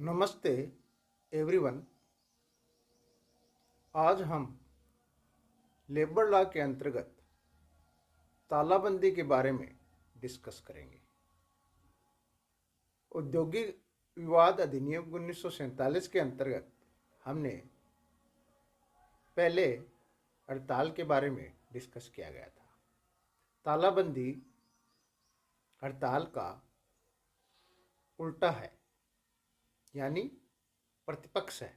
नमस्ते एवरीवन। आज हम लेबर लॉ के अंतर्गत तालाबंदी के बारे में डिस्कस करेंगे। औद्योगिक विवाद अधिनियम 1947 के अंतर्गत हमने पहले हड़ताल के बारे में डिस्कस किया गया था। तालाबंदी हड़ताल का उल्टा है, यानी प्रतिपक्ष है।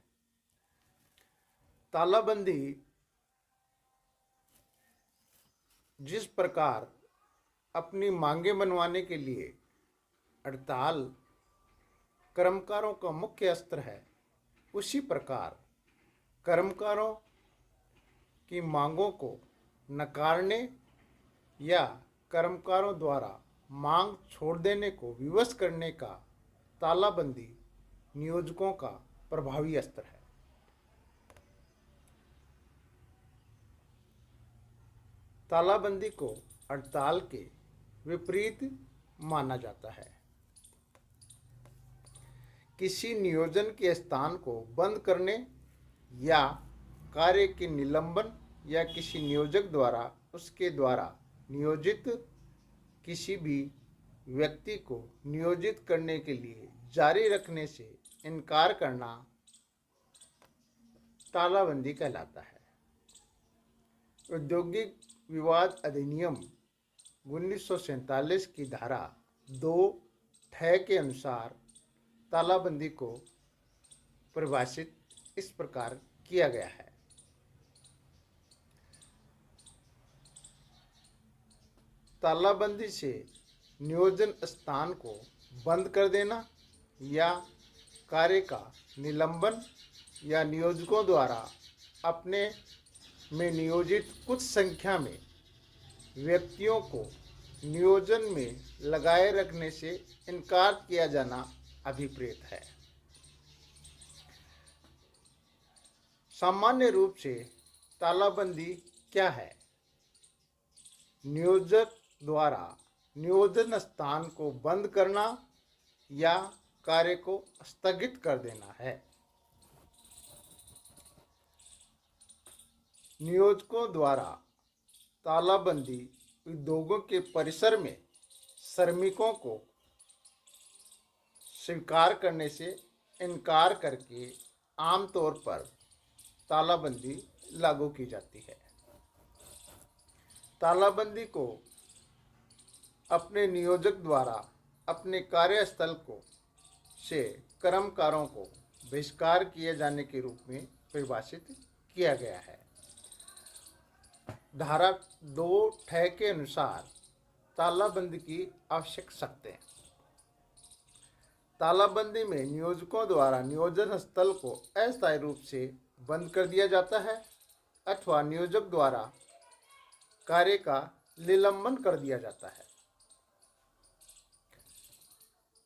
तालाबंदी जिस प्रकार अपनी मांगे मनवाने के लिए हड़ताल कर्मकारों का मुख्य अस्त्र है, उसी प्रकार कर्मकारों की मांगों को नकारने या कर्मकारों द्वारा मांग छोड़ देने को विवश करने का तालाबंदी नियोजकों का प्रभावी अस्त्र है। तालाबंदी को हड़ताल के विपरीत माना जाता है। किसी नियोजन के स्थान को बंद करने या कार्य के निलंबन या किसी नियोजक द्वारा उसके द्वारा नियोजित किसी भी व्यक्ति को नियोजित करने के लिए जारी रखने से इनकार करना तालाबंदी कहलाता है। औद्योगिक विवाद अधिनियम 1947 की धारा 2 के अनुसार तालाबंदी को परिभाषित इस प्रकार किया गया है। तालाबंदी से नियोजन स्थान को बंद कर देना या कार्य का निलंबन या नियोजकों द्वारा अपने में नियोजित कुछ संख्या में व्यक्तियों को नियोजन में लगाए रखने से इनकार किया जाना अभिप्रेत है। सामान्य रूप से तालाबंदी क्या है? नियोजक द्वारा नियोजन स्थान को बंद करना या कार्य को स्थगित कर देना है। नियोजकों द्वारा तालाबंदी उद्योगों के परिसर में श्रमिकों को स्वीकार करने से इनकार करके आमतौर पर तालाबंदी लागू की जाती है। तालाबंदी को अपने नियोजक द्वारा अपने कार्यस्थल को से कर्मकारों को बहिष्कार किए जाने के रूप में परिभाषित किया गया है। धारा 2 के अनुसार तालाबंदी की आवश्यक शर्तें। तालाबंदी में नियोजकों द्वारा नियोजन स्थल को अस्थायी रूप से बंद कर दिया जाता है अथवा नियोजक द्वारा कार्य का निलंबन कर दिया जाता है।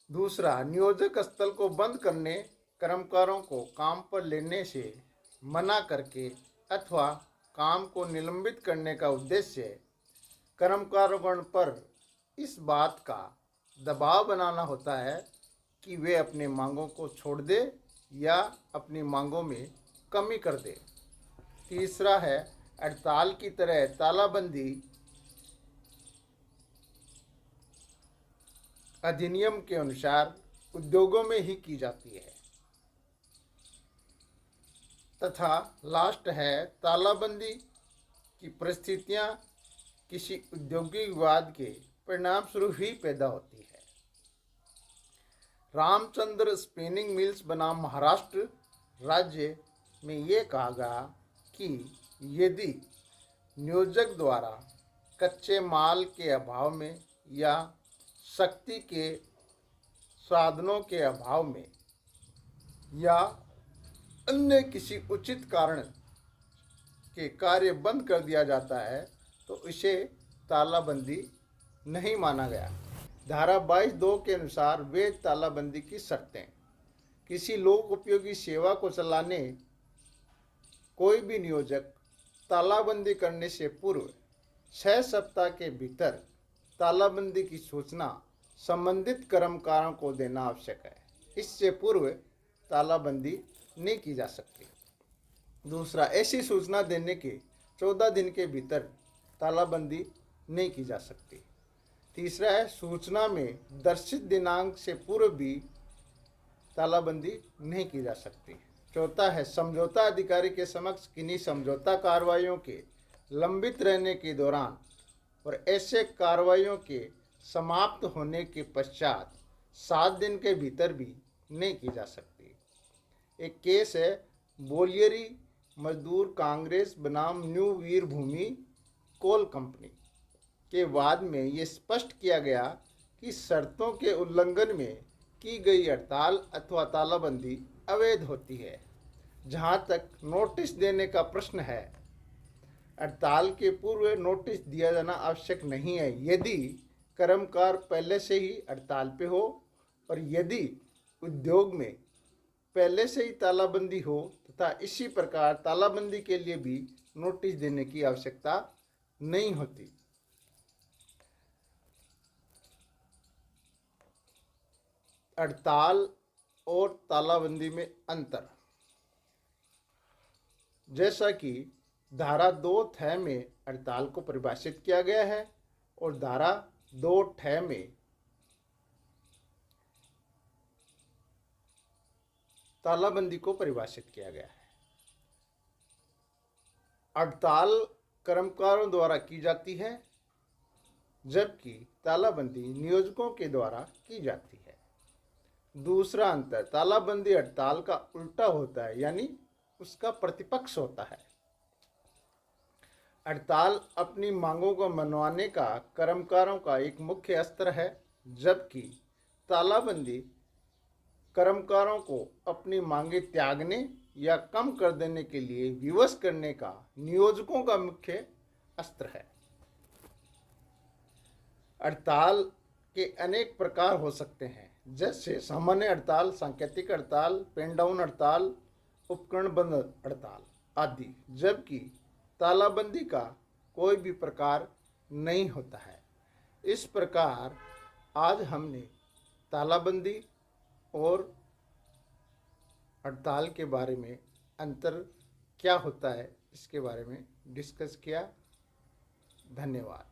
दूसरा, नियोजक स्थल को बंद करने, कर्मकारों को काम पर लेने से मना करके अथवा काम को निलंबित करने का उद्देश्य कर्मकारों पर इस बात का दबाव बनाना होता है कि वे अपने मांगों को छोड़ दे या अपनी मांगों में कमी कर दे। तीसरा है, हड़ताल की तरह तालाबंदी अधिनियम के अनुसार उद्योगों में ही की जाती है। तथा लास्ट है, तालाबंदी की परिस्थितियां किसी औद्योगिक विवाद के परिणाम स्वरूप ही पैदा होती है। रामचंद्र स्पिनिंग मिल्स बनाम महाराष्ट्र राज्य में ये कहा गया कि यदि नियोजक द्वारा कच्चे माल के अभाव में या शक्ति के साधनों के अभाव में या अन्य किसी उचित कारण के कार्य बंद कर दिया जाता है तो इसे तालाबंदी नहीं माना गया। धारा 22(2) के अनुसार वैध तालाबंदी की शर्तें। किसी लोक उपयोगी सेवा को चलाने कोई भी नियोजक तालाबंदी करने से पूर्व 6 सप्ताह के भीतर तालाबंदी की सूचना संबंधित कर्मकारों को देना आवश्यक है। इससे पूर्व तालाबंदी नहीं की जा सकती। दूसरा, ऐसी सूचना देने के 14 दिन के भीतर तालाबंदी नहीं की जा सकती। तीसरा है, सूचना में दर्शित दिनांक से पूर्व भी तालाबंदी नहीं की जा सकती। चौथा है, समझौता अधिकारी के समक्ष किन्हीं समझौता कार्रवाइयों के लंबित रहने के दौरान और ऐसे कार्रवाइयों के समाप्त होने के पश्चात 7 दिन के भीतर भी नहीं की जा सकती। एक केस है बोलियरी मजदूर कांग्रेस बनाम न्यू वीर भूमि कोल कंपनी के वाद में ये स्पष्ट किया गया कि शर्तों के उल्लंघन में की गई हड़ताल अथवा तालाबंदी अवैध होती है। जहां तक नोटिस देने का प्रश्न है, हड़ताल के पूर्व नोटिस दिया जाना आवश्यक नहीं है यदि कर्मकार पहले से ही हड़ताल पे हो और यदि उद्योग में पहले से ही तालाबंदी हो तथा इसी प्रकार तालाबंदी के लिए भी नोटिस देने की आवश्यकता नहीं होती। हड़ताल और तालाबंदी में अंतर, जैसा कि धारा 2 में हड़ताल को परिभाषित किया गया है और धारा 2 में तालाबंदी को परिभाषित किया गया है। हड़ताल कर्मकारों द्वारा की जाती है जबकि तालाबंदी नियोजकों के द्वारा की जाती है। दूसरा अंतर, तालाबंदी हड़ताल का उल्टा होता है, यानी उसका प्रतिपक्ष होता है। हड़ताल अपनी मांगों को मनवाने का कर्मकारों का एक मुख्य अस्त्र है, जबकि तालाबंदी कर्मकारों को अपनी मांगे त्यागने या कम कर देने के लिए विवश करने का नियोजकों का मुख्य अस्त्र है। हड़ताल के अनेक प्रकार हो सकते हैं, जैसे सामान्य हड़ताल, सांकेतिक हड़ताल, पेन डाउन हड़ताल, उपकरण बंद हड़ताल आदि, जबकि तालाबंदी का कोई भी प्रकार नहीं होता है। इस प्रकार आज हमने तालाबंदी और हड़ताल के बारे में अंतर क्या होता है इसके बारे में डिस्कस किया। धन्यवाद।